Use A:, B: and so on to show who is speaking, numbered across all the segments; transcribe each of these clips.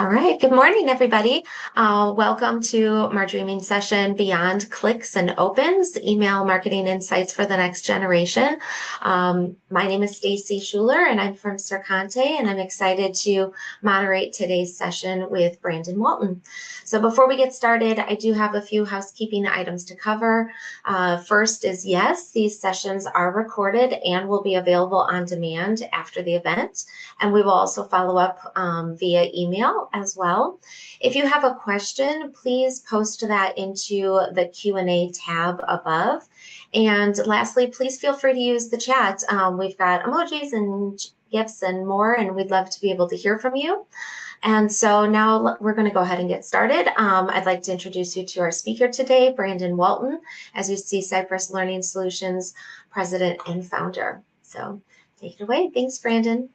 A: All right. Good morning, everybody. Welcome to Marjorie session Beyond Clicks and Opens, Email Marketing Insights for the Next Generation. My name is Stacy Schuler, and I'm from Sercante, and I'm excited to moderate today's session with Brandon Walton. So before we get started, I do have a few housekeeping items to cover. First is, yes, these sessions are recorded and will be available on demand after the event, and we will also follow up via email as well. If you have a question, please post that into the Q&A tab above. And lastly, please feel free to use the chat. We've got emojis and GIFs and more, and we'd love to be able to hear from you. And so now we're going to go ahead and get started. I'd like to introduce you to our speaker today, Brandon Walton, as you see, Cypress Learning Solutions President and Founder. So take it away. Thanks, Brandon.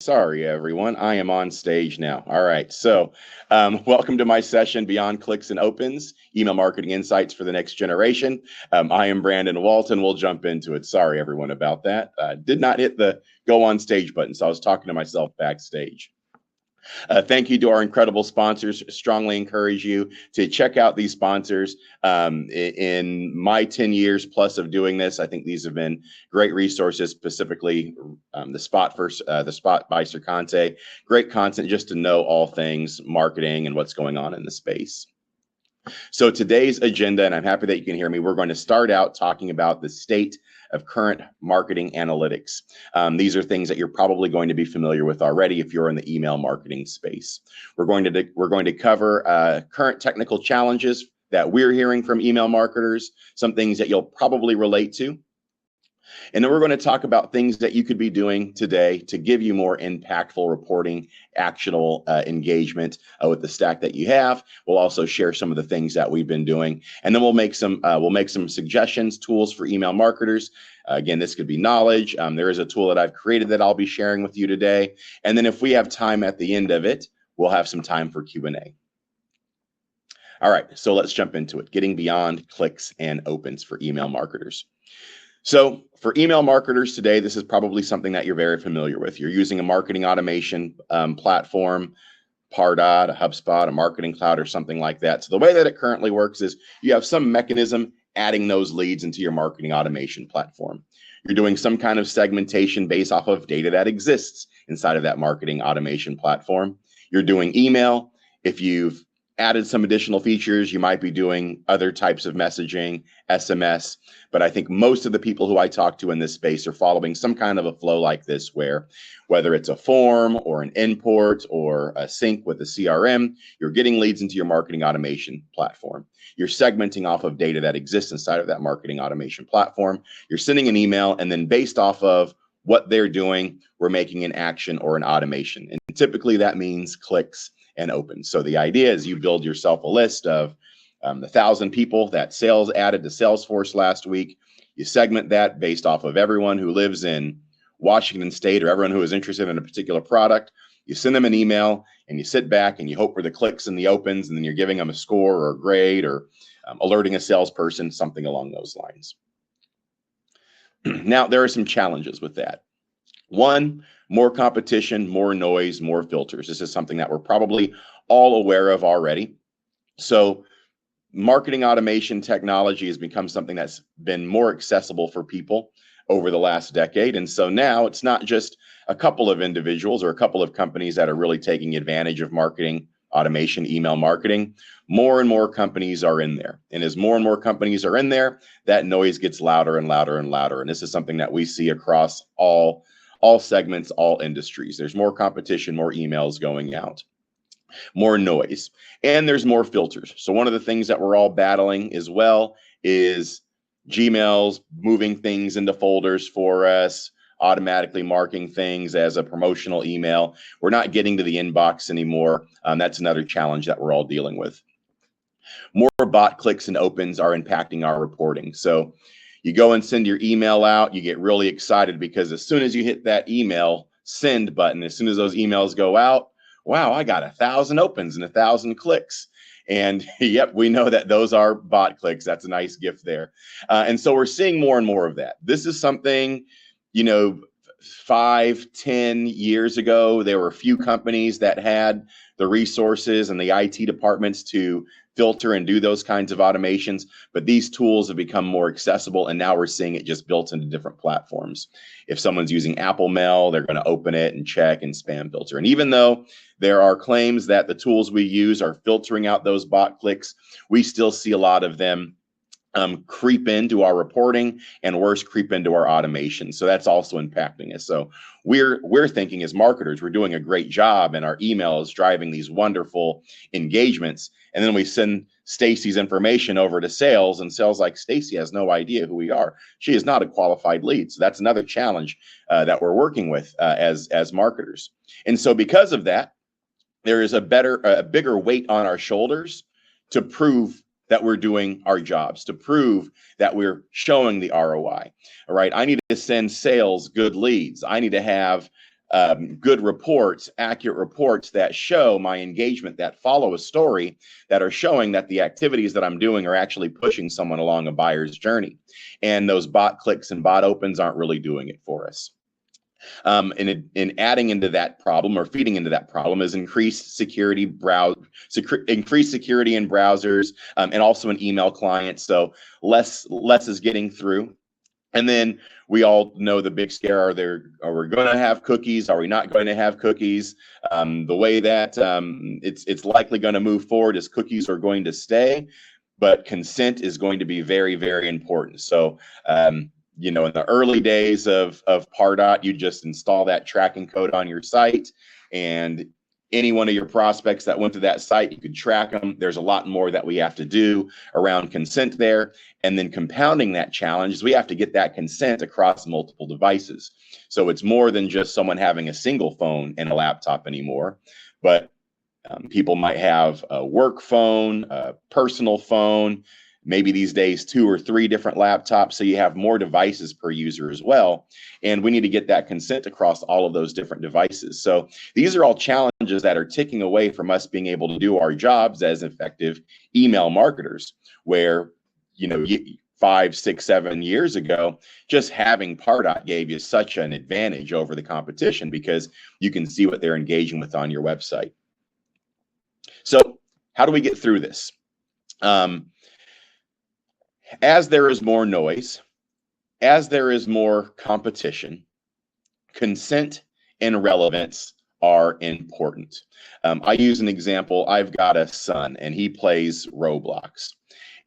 B: Sorry, everyone. I am on stage now. All right. So welcome to my session, Beyond Clicks and Opens, Email Marketing Insights for the Next Generation. I am Brandon Walton. We'll jump into it. Sorry, everyone, about that. Did not hit the go on stage button, so I was talking to myself backstage. Thank you to our incredible sponsors. Strongly encourage you to check out these sponsors. In my 10 years plus of doing this, I think these have been great resources, specifically the Spot by Sercante. Great content just to know all things marketing and what's going on in the space. So today's agenda, and I'm happy that you can hear me, we're going to start out talking about the state of current marketing analytics. These are things that you're probably going to be familiar with already if you're in the email marketing space. We're going to cover current technical challenges that we're hearing from email marketers, some things that you'll probably relate to. And then we're going to talk about things that you could be doing today to give you more impactful reporting, actionable engagement with the stack that you have. We'll also share some of the things that we've been doing, and then we'll make some suggestions, tools for email marketers. Again, this could be knowledge. There is a tool that I've created that I'll be sharing with you today. And then if we have time at the end of it, we'll have some time for Q&A. All right, so let's jump into it. Getting beyond clicks and opens for email marketers. So for email marketers today, this is probably something that you're very familiar with. You're using a marketing automation platform, Pardot, a HubSpot, a marketing cloud, or something like that. So the way that it currently works is you have some mechanism adding those leads into your marketing automation platform. You're doing some kind of segmentation based off of data that exists inside of that marketing automation platform. You're doing email. If you've added some additional features. You might be doing other types of messaging, SMS, but I think most of the people who I talk to in this space are following some kind of a flow like this, where whether it's a form or an import or a sync with a CRM, you're getting leads into your marketing automation platform. You're segmenting off of data that exists inside of that marketing automation platform. You're sending an email, and then based off of what they're doing, we're making an action or an automation. And typically that means clicks and opens. So the idea is you build yourself a list of the 1,000 people that sales added to Salesforce last week. You segment that based off of everyone who lives in Washington State or everyone who is interested in a particular product. You send them an email and you sit back and you hope for the clicks and the opens, and then you're giving them a score or a grade or alerting a salesperson, something along those lines. Now, there are some challenges with that. One, more competition, more noise, more filters. This is something that we're probably all aware of already. So marketing automation technology has become something that's been more accessible for people over the last decade. And so now it's not just a couple of individuals or a couple of companies that are really taking advantage of marketing automation, email marketing. More and more companies are in there. And as more and more companies are in there, that noise gets louder and louder and louder. And this is something that we see across all segments, all industries. There's more competition, more emails going out, more noise, and there's more filters. So one of the things that we're all battling as well is Gmail's moving things into folders for us, automatically marking things as a promotional email. We're not getting to the inbox anymore. That's another challenge that we're all dealing with. More bot clicks and opens are impacting our reporting. So you go and send your email out, you get really excited because as soon as you hit that email send button, as soon as those emails go out, wow, I got 1,000 opens and 1,000 clicks. And yep, we know that those are bot clicks. That's a nice gift there. And so we're seeing more and more of that. This is something, 5, 10 years ago, there were a few companies that had the resources and the IT departments to filter and do those kinds of automations, but these tools have become more accessible, and now we're seeing it just built into different platforms. If someone's using Apple Mail, they're going to open it and check and spam filter. And even though there are claims that the tools we use are filtering out those bot clicks, we still see a lot of them creep into our reporting, and worse, creep into our automation. So that's also impacting us. So we're thinking as marketers, we're doing a great job, and our email is driving these wonderful engagements. And then we send Stacy's information over to sales, and sales like, Stacy has no idea who we are. She is not a qualified lead. So that's another challenge that we're working with as marketers. And so because of that, there is a bigger weight on our shoulders to prove that we're doing our jobs, to prove that we're showing the ROI. All right. I need to send sales good leads. I need to have good reports, accurate reports that show my engagement, that follow a story, that are showing that the activities that I'm doing are actually pushing someone along a buyer's journey. And those bot clicks and bot opens aren't really doing it for us. And adding into that problem, or feeding into that problem, is increased security in browsers, and also in email clients. So less is getting through. And then we all know the big scare: are we going to have cookies? Are we not going to have cookies? The way that it's likely going to move forward is cookies are going to stay, but consent is going to be very, very important. So in the early days of Pardot, you just install that tracking code on your site, and any one of your prospects that went to that site, you could track them. There's a lot more that we have to do around consent there. And then compounding that challenge is we have to get that consent across multiple devices. So it's more than just someone having a single phone and a laptop anymore, but people might have a work phone, a personal phone, maybe these days 2 or 3 different laptops. So you have more devices per user as well. And we need to get that consent across all of those different devices. So these are all challenges that are ticking away from us being able to do our jobs as effective email marketers, where, 5, 6, 7 years ago, just having Pardot gave you such an advantage over the competition because you can see what they're engaging with on your website. So how do we get through this? As there is more noise, as there is more competition, consent and relevance are important. I use an example. I've got a son and he plays Roblox.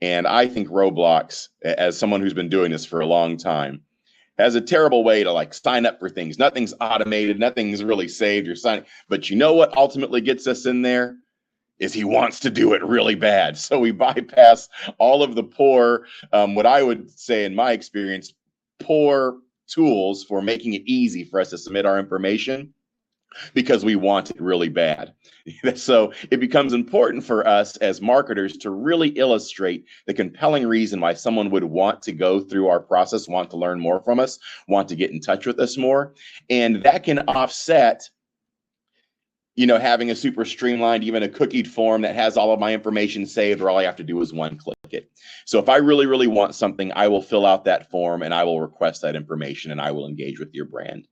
B: And I think Roblox, as someone who's been doing this for a long time, has a terrible way to like sign up for things. Nothing's automated, nothing's really saved. You're signing, but you know what ultimately gets us in there is he wants to do it really bad. So we bypass all of the poor, what I would say in my experience, poor tools for making it easy for us to submit our information because we want it really bad. So it becomes important for us as marketers to really illustrate the compelling reason why someone would want to go through our process, want to learn more from us, want to get in touch with us more. And that can offset, having a super streamlined, even a cookied form that has all of my information saved, where all I have to do is one click it. So if I really, really want something, I will fill out that form and I will request that information and I will engage with your brand.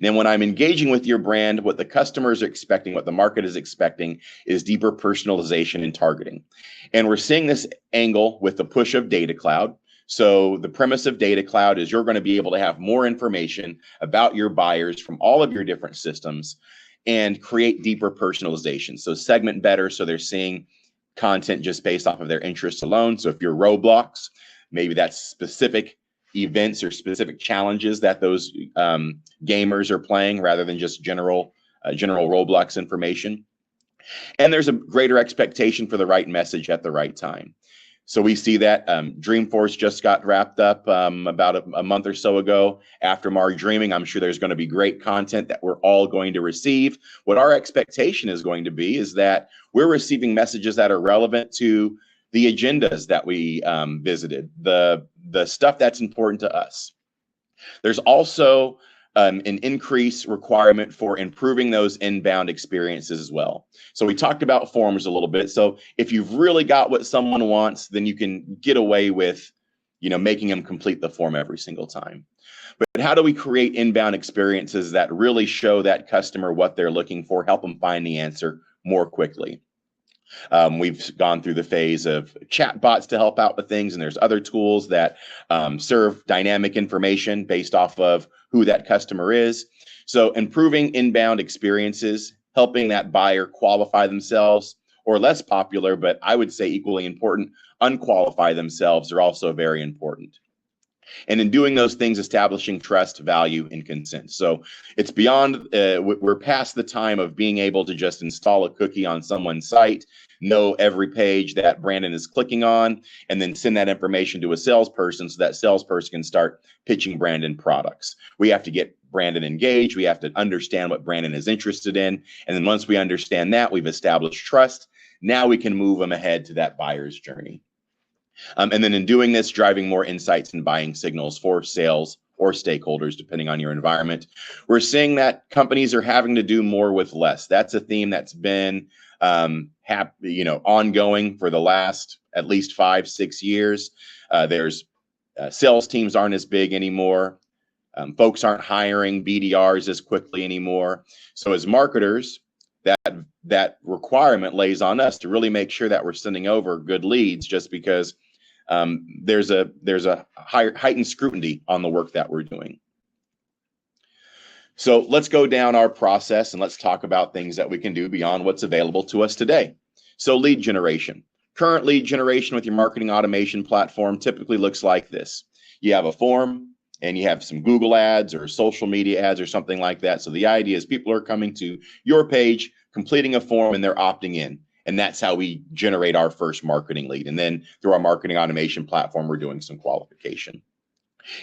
B: Then when I'm engaging with your brand, what the customers are expecting, what the market is expecting is deeper personalization and targeting. And we're seeing this angle with the push of Data Cloud. So the premise of Data Cloud is you're going to be able to have more information about your buyers from all of your different systems and create deeper personalization. So segment better, so they're seeing content just based off of their interests alone. So if you're Roblox, maybe that's specific events or specific challenges that those gamers are playing rather than just general Roblox information. And there's a greater expectation for the right message at the right time. So we see that Dreamforce just got wrapped up about a month or so ago after Mar Dreaming. I'm sure there's going to be great content that we're all going to receive. What our expectation is going to be is that we're receiving messages that are relevant to the agendas that we visited, the stuff that's important to us. There's also an increased requirement for improving those inbound experiences as well. So we talked about forms a little bit. So if you've really got what someone wants, then you can get away with, making them complete the form every single time. But how do we create inbound experiences that really show that customer what they're looking for, help them find the answer more quickly? We've gone through the phase of chat bots to help out with things, and there's other tools that serve dynamic information based off of who that customer is. So improving inbound experiences, helping that buyer qualify themselves, or less popular, but I would say equally important, unqualify themselves are also very important. And in doing those things, establishing trust, value, and consent. So it's beyond, we're past the time of being able to just install a cookie on someone's site, know every page that Brandon is clicking on, and then send that information to a salesperson so that salesperson can start pitching Brandon products. We have to get Brandon engaged. We have to understand what Brandon is interested in. And then once we understand that, we've established trust. Now we can move them ahead to that buyer's journey. And then in doing this, driving more insights and buying signals for sales or stakeholders, depending on your environment. We're seeing that companies are having to do more with less. That's a theme that's been ongoing for the last at least 5-6 years. There's sales teams aren't as big anymore. Folks aren't hiring BDRs as quickly anymore. So as marketers, that requirement lays on us to really make sure that we're sending over good leads, just because there's a higher heightened scrutiny on the work that we're doing. So let's go down our process and let's talk about things that we can do beyond what's available to us today. So lead generation. Current lead generation with your marketing automation platform typically looks like this. You have a form and you have some Google ads or social media ads or something like that. So the idea is people are coming to your page, completing a form, and they're opting in. And that's how we generate our first marketing lead. And then through our marketing automation platform, we're doing some qualification.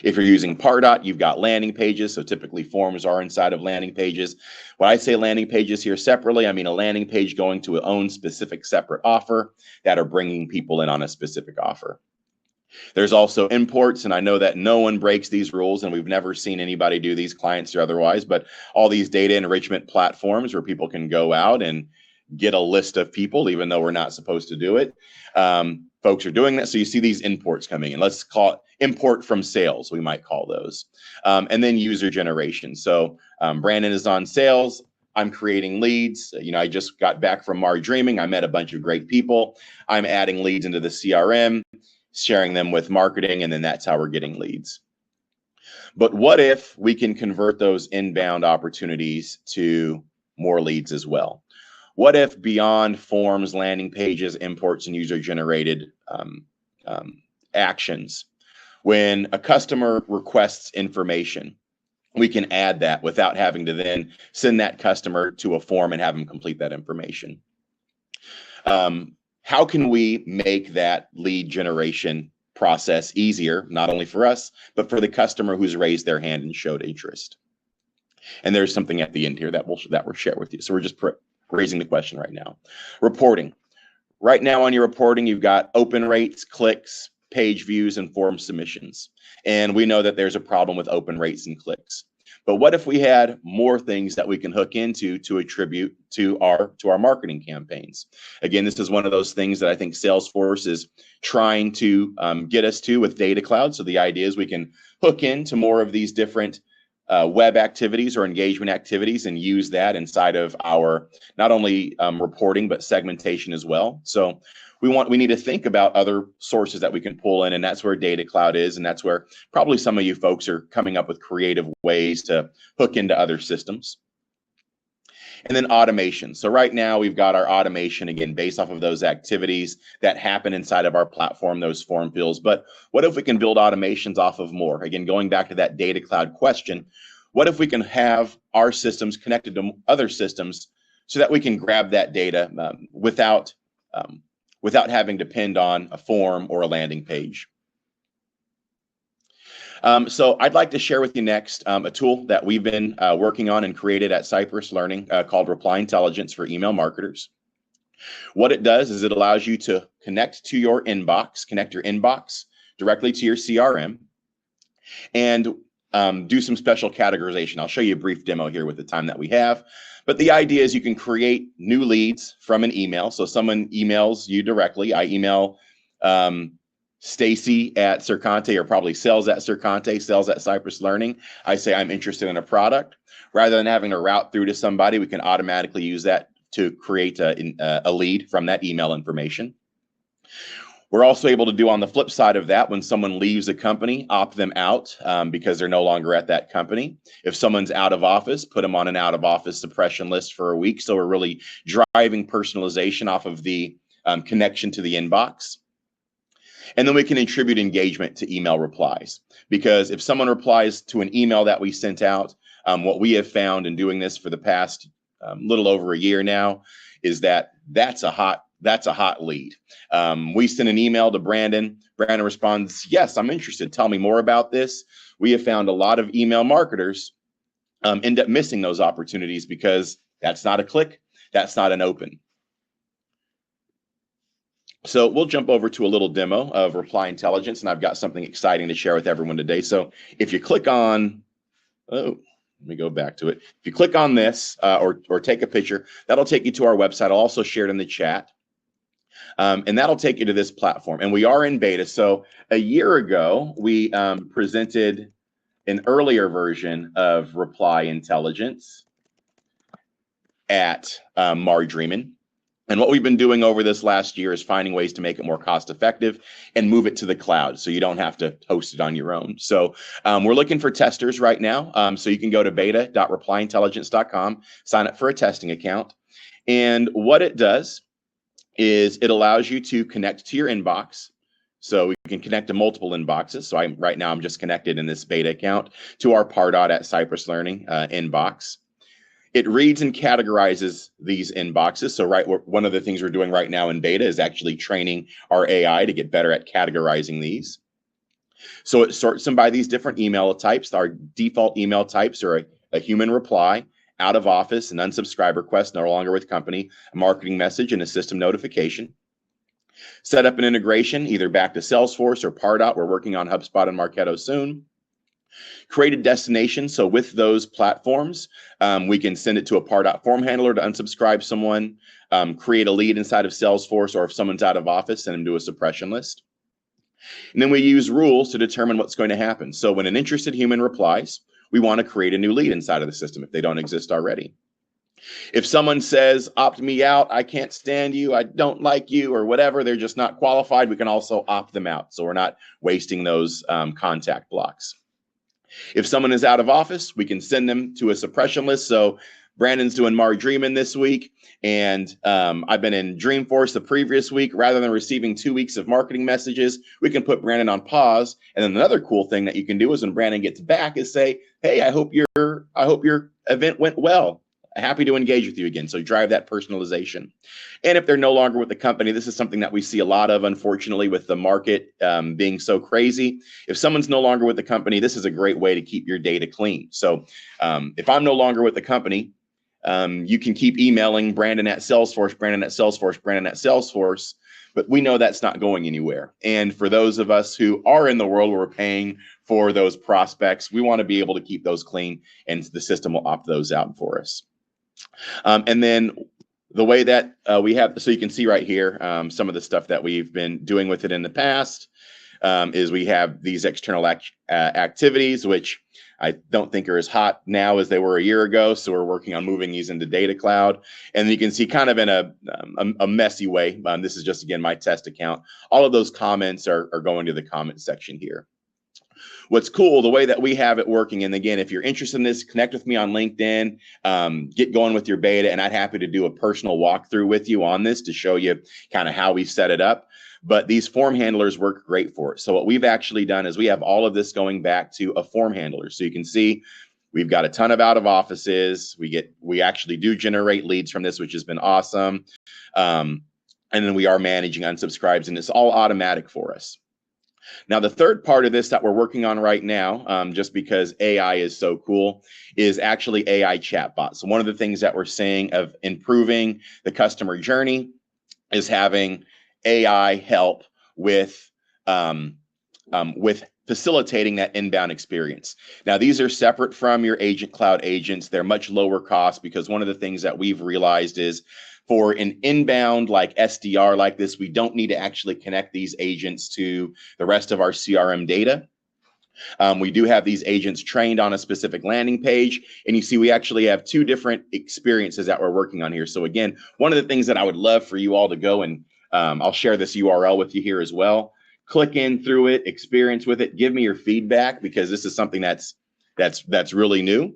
B: If you're using Pardot, you've got landing pages. So typically forms are inside of landing pages. When I say landing pages here separately, I mean a landing page going to its own specific separate offer that are bringing people in on a specific offer. There's also imports, and I know that no one breaks these rules, and we've never seen anybody do these, clients or otherwise, but all these data enrichment platforms where people can go out and get a list of people, even though we're not supposed to do it. Folks are doing that. So you see these imports coming in. Let's call it import from sales, we might call those. And then user generation. So Brandon is on sales. I'm creating leads. I just got back from Mar Dreaming. I met a bunch of great people. I'm adding leads into the CRM, sharing them with marketing, and then that's how we're getting leads. But what if we can convert those inbound opportunities to more leads as well. What if beyond forms, landing pages, imports, and user-generated actions, when a customer requests information, we can add that without having to then send that customer to a form and have them complete that information? How can we make that lead generation process easier, not only for us, but for the customer who's raised their hand and showed interest? And there's something at the end here that we'll share with you. So we're just raising the question right now. Reporting. Right now on your reporting, you've got open rates, clicks, page views, and form submissions. And we know that there's a problem with open rates and clicks. But what if we had more things that we can hook into to attribute to our marketing campaigns? Again, this is one of those things that I think Salesforce is trying to get us to with Data Cloud. So the idea is we can hook into more of these different web activities or engagement activities and use that inside of our not only reporting but segmentation as well. So we need to think about other sources that we can pull in, and that's where Data Cloud is, and that's where probably some of you folks are coming up with creative ways to hook into other systems. And then automation. So right now we've got our automation, again, based off of those activities that happen inside of our platform, those form fills. But what if we can build automations off of more? Again, going back to that Data Cloud question, what if we can have our systems connected to other systems so that we can grab that data without having to depend on a form or a landing page? So I'd like to share with you next a tool that we've been working on and created at Cypress Learning called Reply Intelligence for email marketers. What it does is it allows you to connect your inbox directly to your CRM, and do some special categorization. I'll show you a brief demo here with the time that we have. But the idea is you can create new leads from an email. So someone emails you directly. I email Stacy at Sercante, or probably sales at Sercante, sales at Cypress Learning. I say I'm interested in a product. Rather than having to route through to somebody, we can automatically use that to create a lead from that email information. We're also able to do on the flip side of that, when someone leaves a company, opt them out because they're no longer at that company. If someone's out of office, put them on an out of office suppression list for a week. So we're really driving personalization off of the connection to the inbox. And then we can attribute engagement to email replies, because if someone replies to an email that we sent out, what we have found in doing this for the past little over a year now is that that's a hot lead. We send an email to Brandon. Brandon responds, "Yes, I'm interested. Tell me more about this." We have found a lot of email marketers end up missing those opportunities because that's not a click, that's not an open. So we'll jump over to a little demo of Reply Intelligence, and I've got something exciting to share with everyone today. So if you click on, let me go back to it. If you click on this or take a picture, that'll take you to our website. I'll also share it in the chat. And that'll take you to this platform. And we are in beta. So a year ago, we presented an earlier version of Reply Intelligence at Marjorie. And what we've been doing over this last year is finding ways to make it more cost effective and move it to the cloud so you don't have to host it on your own. So we're looking for testers right now. So you can go to beta.replyintelligence.com, sign up for a testing account. And what it does is it allows you to connect to your inbox. So we can connect to multiple inboxes. So right now I'm just connected in this beta account to our Pardot at Cypress Learning inbox. It reads and categorizes these inboxes. So one of the things we're doing right now in beta is actually training our AI to get better at categorizing these. So it sorts them by these different email types. Our default email types are a human reply, out of office, an unsubscribe request, no longer with company, a marketing message, and a system notification. Set up an integration either back to Salesforce or Pardot. We're working on HubSpot and Marketo soon. Create a destination. So with those platforms, we can send it to a Pardot form handler to unsubscribe someone, create a lead inside of Salesforce, or if someone's out of office, send them to a suppression list. And then we use rules to determine what's going to happen. So when an interested human replies, we want to create a new lead inside of the system if they don't exist already. If someone says, opt me out, I can't stand you, I don't like you, or whatever, they're just not qualified, we can also opt them out. So we're not wasting those contact blocks. If someone is out of office, we can send them to a suppression list. So Brandon's doing Dreamin' this week, and I've been in Dreamforce the previous week. Rather than receiving 2 weeks of marketing messages, we can put Brandon on pause. And then another cool thing that you can do is when Brandon gets back is say, hey, I hope your event went well. Happy to engage with you again. So drive that personalization. And if they're no longer with the company, this is something that we see a lot of, unfortunately, with the market being so crazy. If someone's no longer with the company, this is a great way to keep your data clean. So if I'm no longer with the company, you can keep emailing Brandon at Salesforce, Brandon at Salesforce, Brandon at Salesforce, but we know that's not going anywhere. And for those of us who are in the world where we're paying for those prospects, we want to be able to keep those clean, and the system will opt those out for us. And then the way that we have, so you can see right here, some of the stuff that we've been doing with it in the past is we have these external activities, which I don't think are as hot now as they were a year ago. So we're working on moving these into Data Cloud. And you can see kind of in a messy way, this is just, again, my test account. All of those comments are going to the comment section here. What's cool, the way that we have it working, and again, if you're interested in this, connect with me on LinkedIn, get going with your beta, and I'd happy to do a personal walkthrough with you on this to show you kind of how we set it up. But these form handlers work great for it. So what we've actually done is we have all of this going back to a form handler. So you can see we've got a ton of out of offices. We actually do generate leads from this, which has been awesome. And then we are managing unsubscribes, and it's all automatic for us. Now, the third part of this that we're working on right now, just because AI is so cool, is actually AI chatbots. So one of the things that we're seeing of improving the customer journey is having AI help with facilitating that inbound experience. Now, these are separate from your Agent Cloud agents. They're much lower cost, because one of the things that we've realized is for an inbound like SDR like this, we don't need to actually connect these agents to the rest of our CRM data. We do have these agents trained on a specific landing page, and you see we actually have 2 different experiences that we're working on here. So again, one of the things that I would love for you all to go and I'll share this URL with you here as well. Click in through it, experience with it, give me your feedback, because this is something that's really new.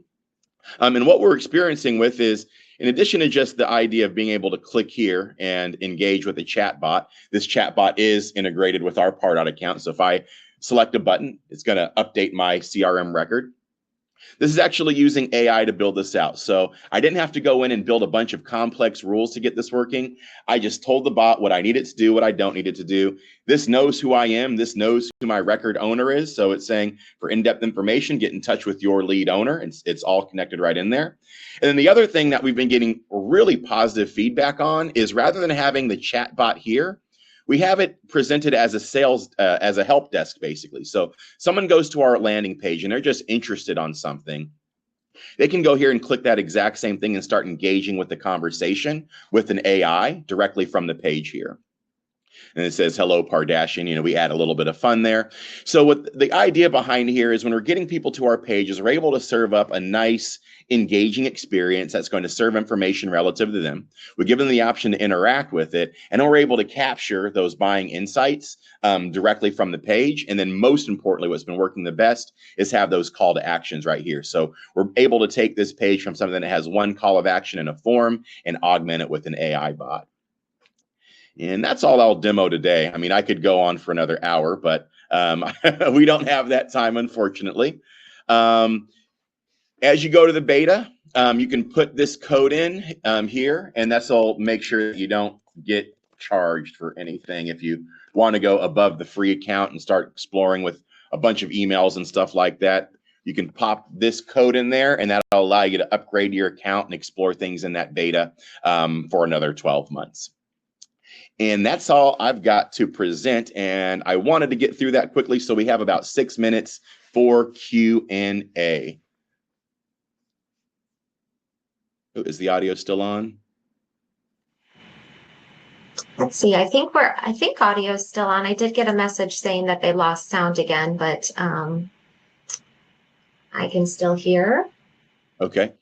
B: And what we're experiencing with is, in addition to just the idea of being able to click here and engage with a chatbot, this chatbot is integrated with our Pardot account. So if I select a button, it's going to update my CRM record. This is actually using AI to build this out. So I didn't have to go in and build a bunch of complex rules to get this working. I just told the bot what I need it to do, what I don't need it to do. This knows who I am. This knows who my record owner is. So it's saying, for in-depth information, get in touch with your lead owner. It's all connected right in there. And then the other thing that we've been getting really positive feedback on is, rather than having the chat bot here, we have it presented as as a help desk, basically. So someone goes to our landing page and they're just interested on something. They can go here and click that exact same thing and start engaging with the conversation with an AI directly from the page here. And it says, hello, Pardashian. We add a little bit of fun there. So what the idea behind here is, when we're getting people to our pages, we're able to serve up a nice, engaging experience that's going to serve information relative to them. We give them the option to interact with it, and then we're able to capture those buying insights directly from the page. And then most importantly, what's been working the best is have those call to actions right here. So we're able to take this page from something that has one call of action in a form and augment it with an AI bot. And that's all I'll demo today. I mean, I could go on for another hour, but we don't have that time, unfortunately. As you go to the beta, you can put this code in here, and that'll make sure that you don't get charged for anything. If you want to go above the free account and start exploring with a bunch of emails and stuff like that, you can pop this code in there, and that'll allow you to upgrade your account and explore things in that beta for another 12 months. And that's all I've got to present. And I wanted to get through that quickly, so we have about 6 minutes for Q&A. Oh, is the audio still on?
A: Let's see. I think audio is still on. I did get a message saying that they lost sound again, but I can still hear.
B: Okay.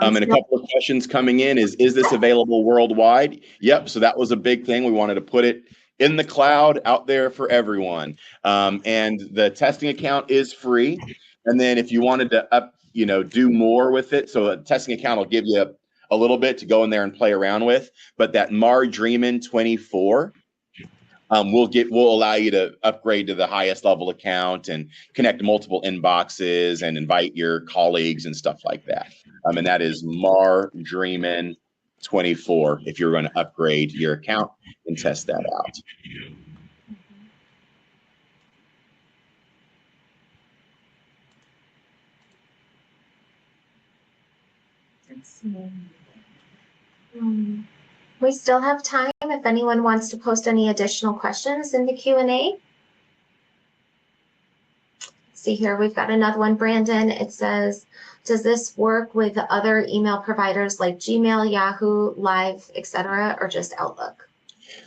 B: And a couple of questions coming in is this available worldwide? Yep. So that was a big thing. We wanted to put it in the cloud out there for everyone. And the testing account is free. And then if you wanted to do more with it, so a testing account will give you a little bit to go in there and play around with. But that Marjorie 24 will allow you to upgrade to the highest level account and connect multiple inboxes and invite your colleagues and stuff like that. And that is Marjorie 24 if you're going to upgrade your account and test that out.
A: Let's see. We still have time if anyone wants to post any additional questions in the Q&A. See here, we've got another one, Brandon. It says, does this work with other email providers like Gmail, Yahoo, Live, etc., or just Outlook?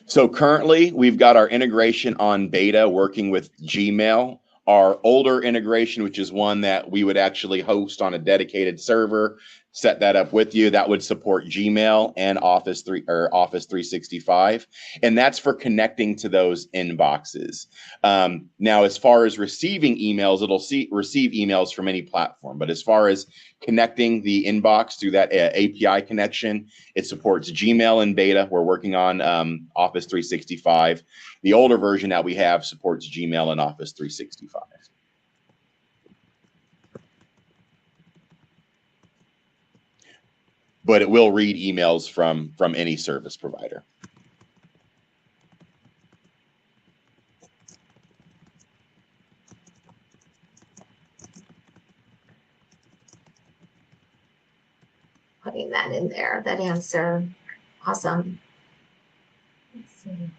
B: So currently, we've got our integration on beta working with Gmail. Our older integration, which is one that we would actually host on a dedicated server, set that up with you, that would support Gmail and Office 365, and that's for connecting to those inboxes. Now, as far as receiving emails, it'll receive emails from any platform, but as far as connecting the inbox through that API connection, it supports Gmail in beta. We're working on Office 365. The older version that we have supports Gmail and Office 365. But it will read emails from any service provider.
A: Putting that in there, that answer. Awesome. Let's see.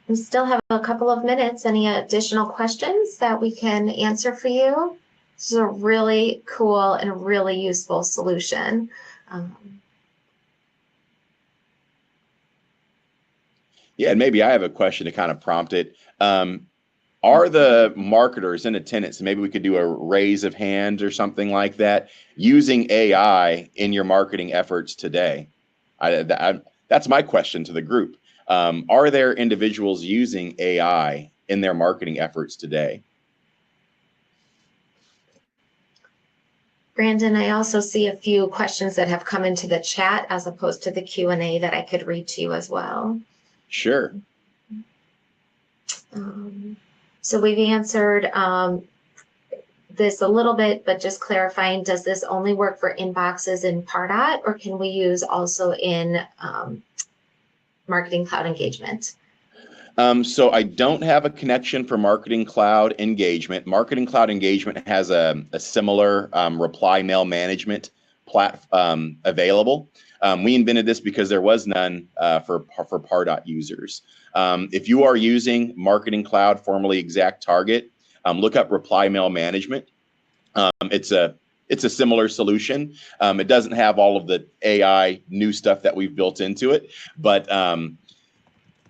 A: We still have a couple of minutes. Any additional questions that we can answer for you? This is a really cool and really useful solution.
B: Yeah, and maybe I have a question to kind of prompt it. Are the marketers in attendance, maybe we could do a raise of hands or something like that, using AI in your marketing efforts today? That's my question to the group. Are there individuals using AI in their marketing efforts today?
A: Brandon, I also see a few questions that have come into the chat as opposed to the Q&A that I could read to you as well.
B: Sure.
A: So we've answered this a little bit, but just clarifying, does this only work for inboxes in Pardot, or can we use also in Marketing Cloud Engagement?
B: So I don't have a connection for Marketing Cloud Engagement. Marketing Cloud Engagement has a similar reply mail management platform available. We invented this because there was none for Pardot users. If you are using Marketing Cloud, formerly ExactTarget, look up reply mail management. It's a similar solution. It doesn't have all of the AI new stuff that we've built into it, but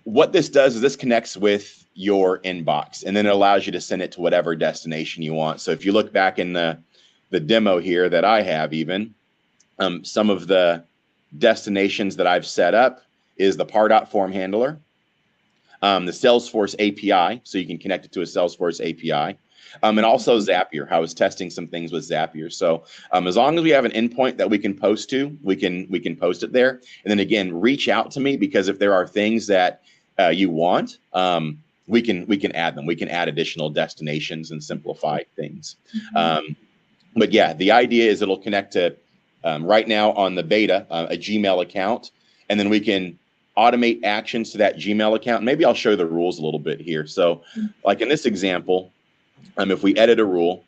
B: what this does is this connects with your inbox, and then it allows you to send it to whatever destination you want. So if you look back in the demo here that I have, even some of the destinations that I've set up is the Pardot form handler, the Salesforce API, so you can connect it to a Salesforce API, and also Zapier. I was testing some things with Zapier. So as long as we have an endpoint that we can post to, we can post it there. And then again, reach out to me, because if there are things that you want, we can add them. We can add additional destinations and simplify things. But yeah, the idea is it'll connect to right now on the beta a Gmail account, and then we can automate actions to that Gmail account. Maybe I'll show the rules a little bit here. So like in this example, if we edit a rule,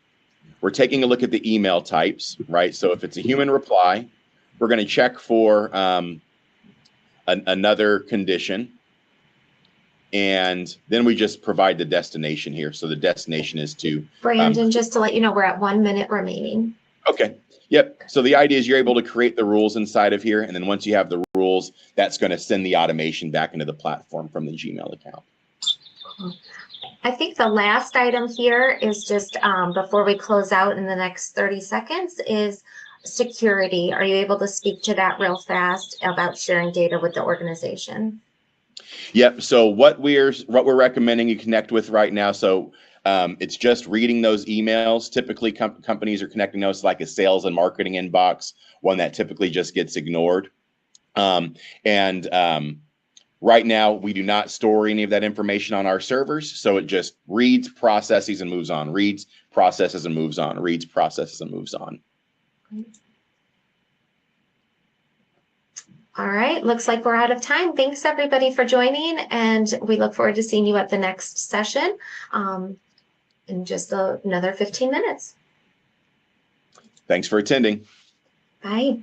B: we're taking a look at the email types, right? So if it's a human reply, we're going to check for another condition. And then we just provide the destination here. So the destination is to
A: Brandon, just to let you know, we're at 1 minute remaining.
B: Okay. Yep. So the idea is you're able to create the rules inside of here. And then once you have the rules, that's going to send the automation back into the platform from the Gmail account.
A: I think the last item here is just before we close out in the next 30 seconds is security. Are you able to speak to that real fast about sharing data with the organization?
B: Yep. So what we're recommending you connect with right now. So It's just reading those emails. Typically, companies are connecting those to like a sales and marketing inbox, one that typically just gets ignored. And right now, we do not store any of that information on our servers, so it just reads, processes, and moves on. Reads, processes, and moves on. Reads, processes, and moves on.
A: All right, looks like we're out of time. Thanks everybody for joining, and we look forward to seeing you at the next session in just another 15 minutes.
B: Thanks for attending.
A: Bye.